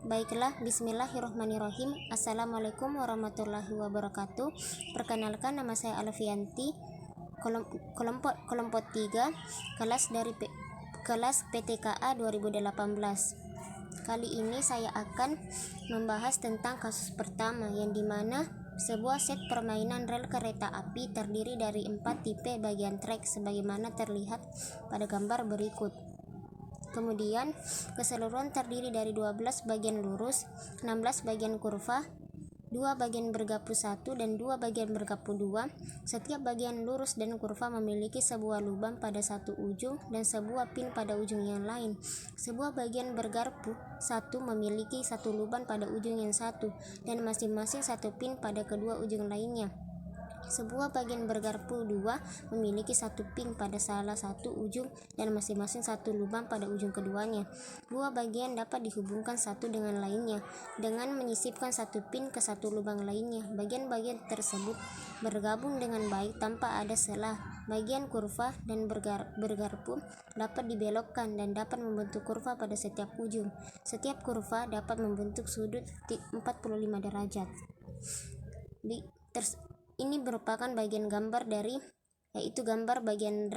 Baiklah, bismillahirrahmanirrahim. Assalamualaikum warahmatullahi wabarakatuh. Perkenalkan, nama saya Alfianti, kelompok 3, kelas PTKA 2018. Kali ini saya akan membahas tentang kasus pertama, yang dimana sebuah set permainan rel kereta api terdiri dari 4 tipe bagian trek sebagaimana terlihat pada gambar berikut. Kemudian, keseluruhan terdiri dari 12 bagian lurus, 16 bagian kurva, 2 bagian bergapu 1 dan 2 bagian bergapu 2. Setiap bagian lurus dan kurva memiliki sebuah lubang pada satu ujung dan sebuah pin pada ujung yang lain. Sebuah bagian bergarpu 1 memiliki satu lubang pada ujung yang satu dan masing-masing satu pin pada kedua ujung lainnya. Sebuah bagian bergarpu 2 memiliki satu pin pada salah satu ujung dan masing-masing satu lubang pada ujung keduanya. Dua bagian dapat dihubungkan satu dengan lainnya dengan menyisipkan satu pin ke satu lubang lainnya. Bagian-bagian tersebut bergabung dengan baik tanpa ada celah. Bagian kurva dan bergarpu dapat dibelokkan dan dapat membentuk kurva pada setiap ujung. Setiap kurva dapat membentuk sudut 45 derajat. Ini merupakan bagian gambar dari yaitu gambar bagian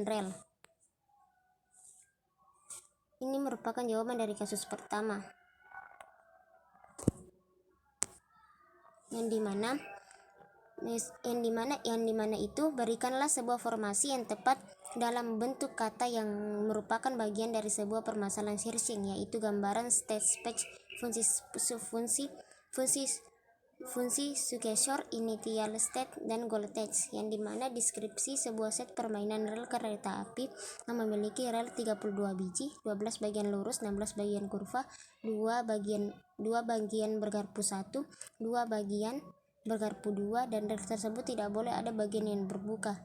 rel. Ini merupakan jawaban dari kasus pertama, yang dimana itu berikanlah sebuah formasi yang tepat dalam bentuk kata yang merupakan bagian dari sebuah permasalahan searching, yaitu gambaran state space, fungsi successor, initial state, dan goal state, yang dimana deskripsi sebuah set permainan rel kereta api yang memiliki rel 32 biji, 12 bagian lurus, 16 bagian kurva, 2 bagian bergarpu 1, 2 bagian bergarpu 2, dan rel tersebut tidak boleh ada bagian yang terbuka.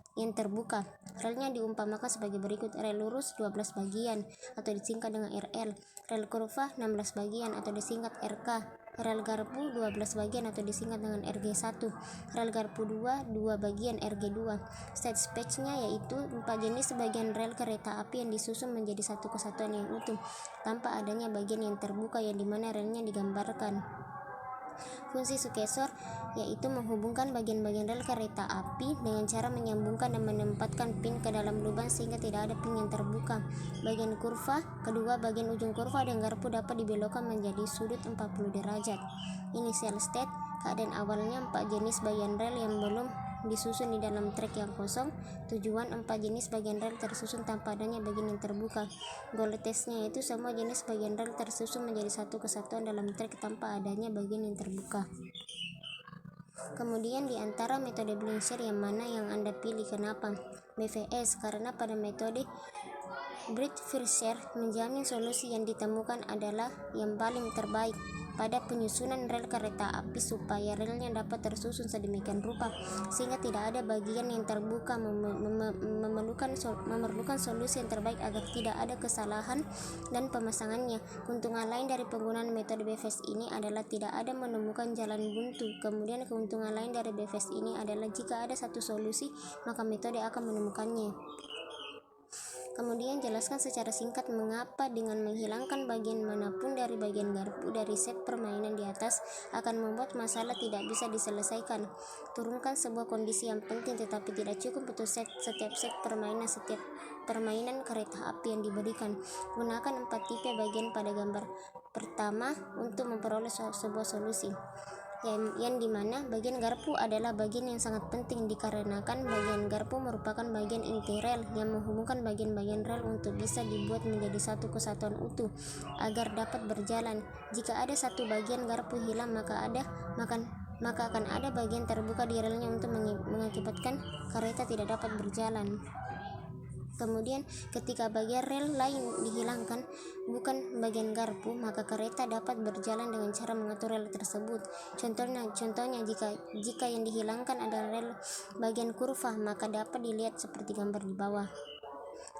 Relnya diumpamakan sebagai berikut: rel lurus 12 bagian atau disingkat dengan RL, rel kurva 16 bagian atau disingkat RK, rel garpu 12 bagian atau disingkat dengan RG1, rel garpu 2 bagian RG2. State space-nya yaitu 4 jenis bagian rel kereta api yang disusun menjadi satu kesatuan yang utuh tanpa adanya bagian yang terbuka yang dimana relnya digambarkan. Fungsi successor yaitu menghubungkan bagian-bagian rel kereta api dengan cara menyambungkan dan menempatkan pin ke dalam lubang sehingga tidak ada pin yang terbuka. Bagian kurva, kedua bagian ujung kurva dan garpu dapat dibelokkan menjadi sudut 40 derajat. Initial state, keadaan awalnya 4 jenis bagian rel yang belum disusun di dalam trek yang kosong. Tujuan, 4 jenis bagian rel tersusun tanpa adanya bagian yang terbuka. Goal test-nya yaitu semua jenis bagian rel tersusun menjadi satu kesatuan dalam trek tanpa adanya bagian yang terbuka. Kemudian di antara metode blank share yang mana yang Anda pilih? Kenapa? BFS, karena pada metode Breadth First Share menjamin solusi yang ditemukan adalah yang paling terbaik pada penyusunan rel kereta api supaya relnya dapat tersusun sedemikian rupa sehingga tidak ada bagian yang terbuka, memerlukan solusi yang terbaik agar tidak ada kesalahan dan pemasangannya. Keuntungan lain dari penggunaan metode BFS ini adalah tidak ada menemukan jalan buntu. Kemudian keuntungan lain dari BFS ini adalah jika ada satu solusi maka metode akan menemukannya. Kemudian jelaskan secara singkat mengapa dengan menghilangkan bagian manapun dari bagian garpu dari set permainan di atas akan membuat masalah tidak bisa diselesaikan. Turunkan sebuah kondisi yang penting tetapi tidak cukup untuk setiap set permainan kereta api yang diberikan. Gunakan 4 tipe bagian pada gambar pertama untuk memperoleh sebuah solusi. Yang dimana bagian garpu adalah bagian yang sangat penting dikarenakan bagian garpu merupakan bagian inti rel yang menghubungkan bagian-bagian rel untuk bisa dibuat menjadi satu kesatuan utuh agar dapat berjalan. Jika ada satu bagian garpu hilang maka akan ada bagian terbuka di relnya untuk mengakibatkan kereta tidak dapat berjalan. Kemudian ketika bagian rel lain dihilangkan, bukan bagian garpu, maka kereta dapat berjalan dengan cara mengatur rel tersebut. Contohnya jika yang dihilangkan adalah rel bagian kurva, maka dapat dilihat seperti gambar di bawah.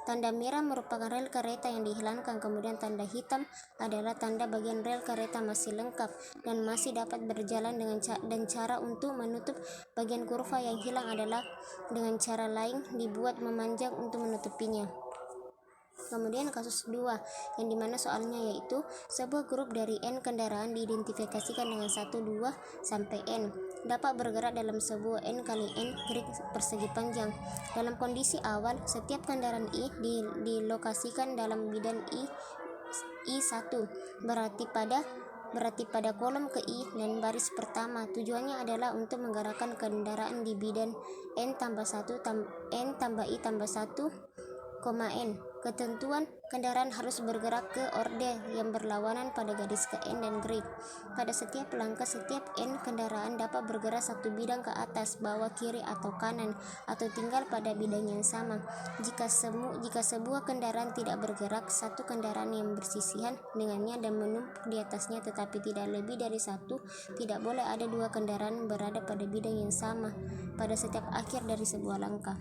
Tanda merah merupakan rel kereta yang dihilangkan, kemudian tanda hitam adalah tanda bagian rel kereta masih lengkap dan masih dapat berjalan dan cara untuk menutup bagian kurva yang hilang adalah dengan cara lain dibuat memanjang untuk menutupinya. Kemudian kasus 2 yang dimana soalnya yaitu sebuah grup dari N kendaraan diidentifikasikan dengan 1, 2, sampai N dapat bergerak dalam sebuah N kali N grid persegi panjang. Dalam kondisi awal, setiap kendaraan I dilokasikan dalam bidang I1 berarti pada kolom ke I dan baris pertama. Tujuannya adalah untuk menggerakkan kendaraan di bidang N tambah 1 N tambah I tambah 1, N. Ketentuan kendaraan harus bergerak ke orde yang berlawanan pada garis ke N dan grid. Pada setiap langkah, setiap N kendaraan dapat bergerak satu bidang ke atas, bawah, kiri, atau kanan, atau tinggal pada bidang yang sama. Jika sebuah kendaraan tidak bergerak, satu kendaraan yang bersisihan dengannya dan menumpuk di atasnya tetapi tidak lebih dari satu, tidak boleh ada dua kendaraan berada pada bidang yang sama pada setiap akhir dari sebuah langkah.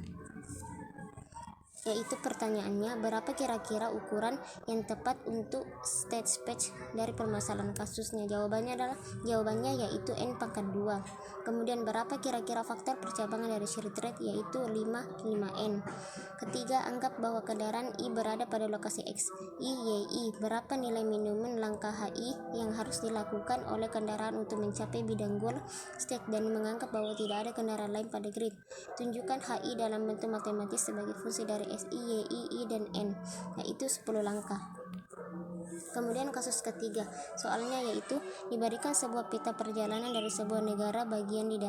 Yaitu pertanyaannya, berapa kira-kira ukuran yang tepat untuk state space dari permasalahan kasusnya? Jawabannya yaitu N pangkat 2. Kemudian berapa kira-kira faktor percabangan dari shear rate? Yaitu 5N. Ketiga, anggap bahwa kendaraan I berada pada lokasi X, Y. Berapa nilai minimum langkah HI yang harus dilakukan oleh kendaraan untuk mencapai bidang goal state dan menganggap bahwa tidak ada kendaraan lain pada grid? Tunjukkan HI dalam bentuk matematis sebagai fungsi dari S, I, I, dan N, yaitu 10 langkah. Kemudian kasus ketiga, soalnya yaitu diberikan sebuah peta perjalanan dari sebuah negara bagian di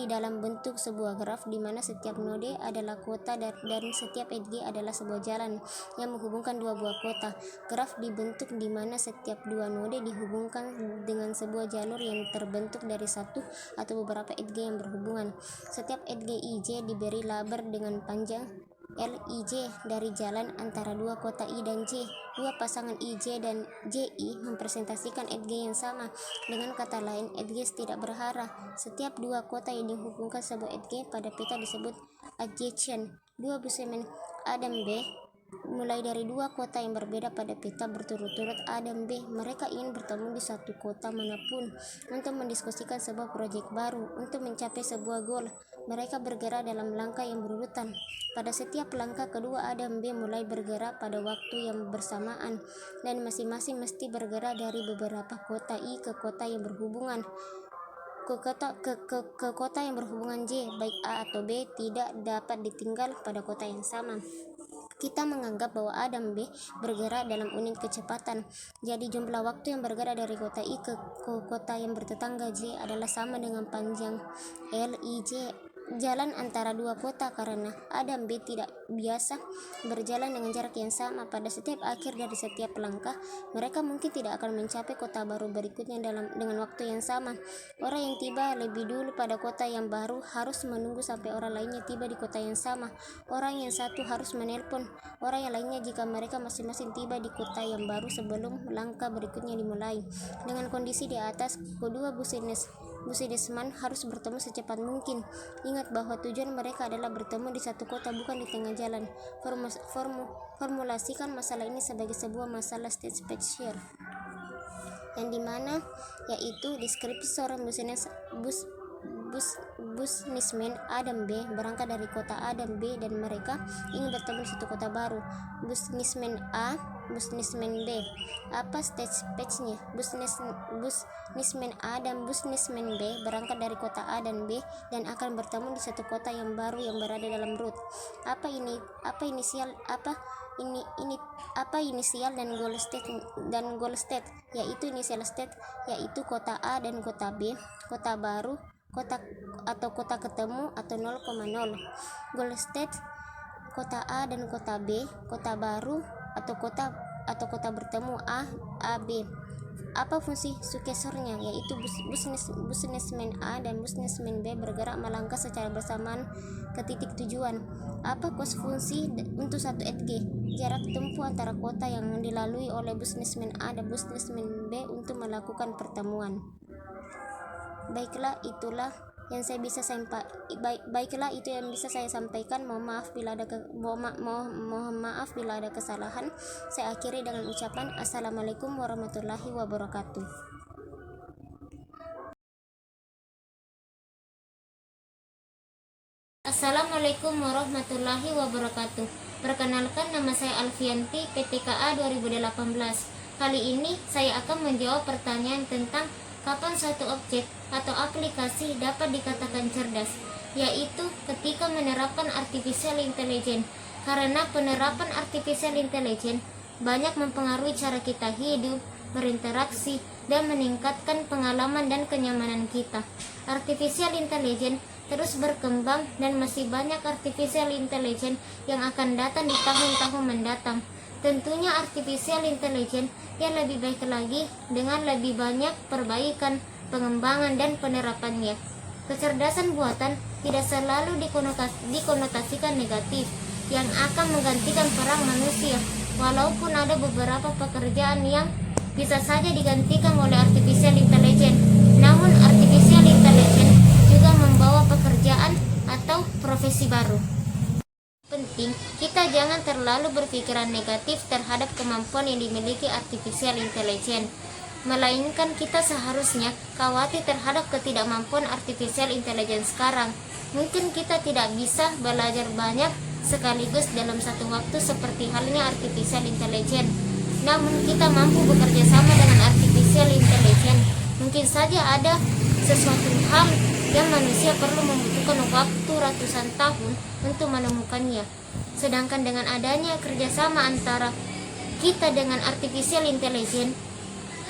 dalam bentuk sebuah graf di mana setiap node adalah kota dan setiap edge adalah sebuah jalan yang menghubungkan dua buah kota. Graf dibentuk di mana setiap dua node dihubungkan dengan sebuah jalur yang terbentuk dari satu atau beberapa edge yang berhubungan. Setiap edge IJ diberi label dengan panjang LIJ dari jalan antara dua kota I dan J. Dua pasangan IJ dan JI mempresentasikan edge yang sama. Dengan kata lain, edge tidak berarah. Setiap dua kota yang dihubungkan sebuah edge pada peta disebut adjacent. Dua busemen A dan B mulai dari dua kota yang berbeda pada peta berturut-turut A dan B. Mereka ingin bertemu di satu kota manapun untuk mendiskusikan sebuah proyek baru untuk mencapai sebuah goal. Mereka bergerak dalam langkah yang berurutan. Pada setiap langkah kedua A dan B mulai bergerak pada waktu yang bersamaan dan masing-masing mesti bergerak dari beberapa kota I ke kota yang berhubungan ke kota yang berhubungan J. Baik A atau B tidak dapat ditinggal pada kota yang sama. Kita menganggap bahwa A dan B bergerak dalam unit kecepatan. Jadi jumlah waktu yang bergerak dari kota I ke kota yang bertetangga J adalah sama dengan panjang LIJ jalan antara dua kota. Karena A dan B tidak biasa berjalan dengan jarak yang sama pada setiap akhir dari setiap langkah, mereka mungkin tidak akan mencapai kota baru berikutnya dengan waktu yang sama. Orang yang tiba lebih dulu pada kota yang baru harus menunggu sampai orang lainnya tiba di kota yang sama. Orang yang satu harus menelpon orang yang lainnya jika mereka masing-masing tiba di kota yang baru sebelum langkah berikutnya dimulai. Dengan kondisi di atas, kedua businessman harus bertemu secepat mungkin. Ingat bahwa tujuan mereka adalah bertemu di satu kota, bukan di tengah jalan. Formulasikan masalah ini sebagai sebuah masalah state space shear, yang dimana yaitu deskripsi seorang businessman A dan B berangkat dari kota A dan B dan mereka ingin bertemu di satu kota baru. Businessman A, businessman B. Apa state space-nya? Businessman A dan businessman B berangkat dari kota A dan B dan akan bertemu di satu kota yang baru yang berada dalam root. Apa inisial dan goal state, yaitu initial state yaitu kota A dan kota B, kota baru, kota ketemu atau 0,0. Goal state kota A dan kota B, kota baru atau kota bertemu A B. Apa fungsi sukesornya? Yaitu businessman A dan businessman B bergerak melangkah secara bersamaan ke titik tujuan. Apa kos fungsi untuk satu edge? Jarak tempuh antara kota yang dilalui oleh businessman A dan businessman B untuk melakukan pertemuan. Baiklah, itu yang bisa saya sampaikan. Mohon maaf bila ada kesalahan. Saya akhiri dengan ucapan Assalamualaikum warahmatullahi wabarakatuh. Assalamualaikum warahmatullahi wabarakatuh. Perkenalkan, nama saya Alfianti, PTKA 2018. Kali ini saya akan menjawab pertanyaan tentang kapan suatu objek atau aplikasi dapat dikatakan cerdas, yaitu ketika menerapkan artificial intelligence. Karena penerapan artificial intelligence banyak mempengaruhi cara kita hidup, berinteraksi, dan meningkatkan pengalaman dan kenyamanan kita. Artificial intelligence terus berkembang dan masih banyak artificial intelligence yang akan datang di tahun-tahun mendatang. Tentunya artificial intelligence yang lebih baik lagi dengan lebih banyak perbaikan, pengembangan, dan penerapannya. Kecerdasan buatan tidak selalu dikonotasikan negatif yang akan menggantikan peran manusia, walaupun ada beberapa pekerjaan yang bisa saja digantikan oleh artificial intelligence. Namun artificial intelligence juga membawa pekerjaan atau profesi baru. Penting, kita jangan terlalu berpikiran negatif terhadap kemampuan yang dimiliki artificial intelligence, melainkan kita seharusnya khawatir terhadap ketidakmampuan artificial intelligence sekarang. Mungkin kita tidak bisa belajar banyak sekaligus dalam satu waktu seperti halnya artificial intelligence. Namun kita mampu bekerja sama dengan artificial intelligence. Mungkin saja ada sesuatu hal yang manusia perlu membutuhkan waktu ratusan tahun untuk menemukannya. Sedangkan dengan adanya kerjasama antara kita dengan artificial intelligence,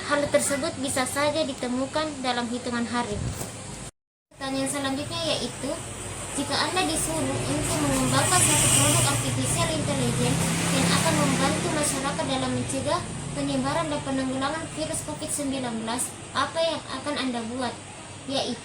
hal tersebut bisa saja ditemukan dalam hitungan hari. Pertanyaan selanjutnya yaitu, jika Anda disuruh untuk mengembangkan satu produk artificial intelligence yang akan membantu masyarakat dalam mencegah penyebaran dan penanggulangan virus COVID-19, apa yang akan Anda buat? Yang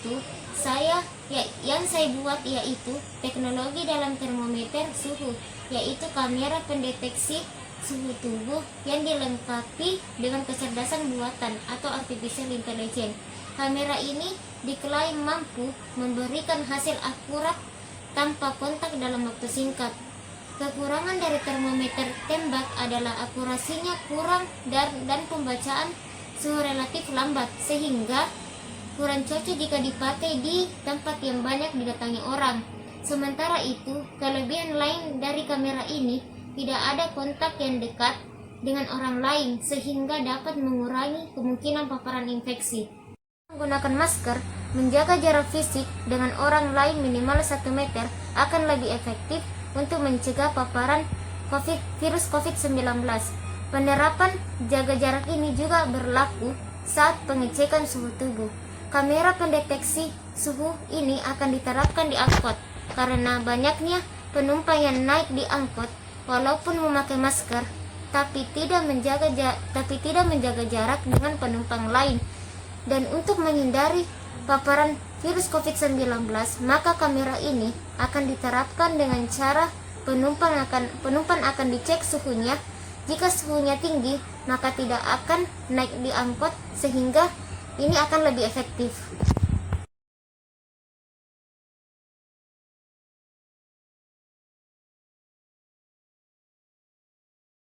saya buat yaitu teknologi dalam termometer suhu, yaitu kamera pendeteksi suhu tubuh yang dilengkapi dengan kecerdasan buatan atau artificial intelligence. Kamera ini diklaim mampu memberikan hasil akurat tanpa kontak dalam waktu singkat. Kekurangan dari termometer tembak adalah akurasinya kurang dan pembacaan suhu relatif lambat, sehingga kurang cocok jika dipakai di tempat yang banyak didatangi orang. Sementara itu, kelebihan lain dari kamera ini tidak ada kontak yang dekat dengan orang lain, sehingga dapat mengurangi kemungkinan paparan infeksi. Menggunakan masker, menjaga jarak fisik dengan orang lain minimal 1 meter akan lebih efektif untuk mencegah paparan virus COVID-19. Penerapan jaga jarak ini juga berlaku saat pengecekan suhu tubuh. Kamera pendeteksi suhu ini akan diterapkan di angkot karena banyaknya penumpang yang naik di angkot walaupun memakai masker tapi tidak menjaga jarak dengan penumpang lain. Dan untuk menghindari paparan virus COVID-19, maka kamera ini akan diterapkan dengan cara penumpang akan dicek suhunya. Jika suhunya tinggi, maka tidak akan naik di angkot, sehingga ini akan lebih efektif.